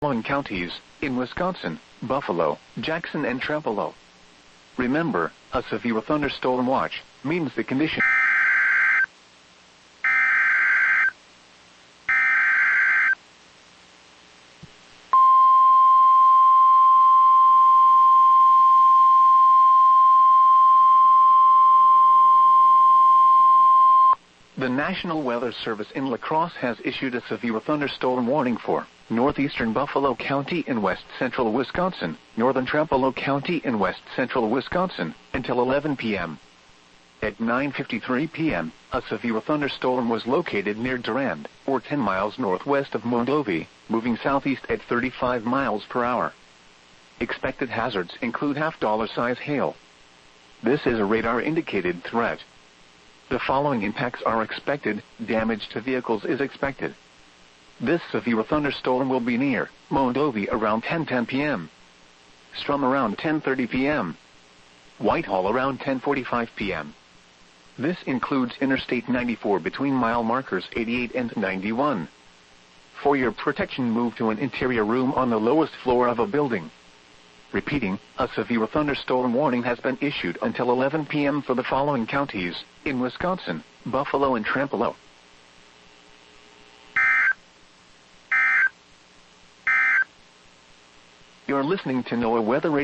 following counties in Wisconsin: Buffalo, Jackson, and Trempealeau. Remember, a severe thunderstorm watch means the condition. The National Weather Service in La Crosse has issued a severe thunderstorm warning for northeastern Buffalo County in west-central Wisconsin, northern Trempealeau County in west-central Wisconsin, until 11 p.m. At 9:53 p.m., a severe thunderstorm was located near Durand, or 10 miles northwest of Mondovi, moving southeast at 35 miles per hour. Expected hazards include half-dollar-size hail. This is a radar-indicated threat. The following impacts are expected: damage to vehicles is expected. This severe thunderstorm will be near Mondovi around 10:10 p.m. Strum around 10:30 p.m. Whitehall around 10:45 p.m. This includes Interstate 94 between mile markers 88 and 91. For your protection, move to an interior room on the lowest floor of a building. Repeating, a severe thunderstorm warning has been issued until 11 p.m. for the following counties in Wisconsin: Buffalo and Trempealeau. You're listening to NOAA Weather Radio.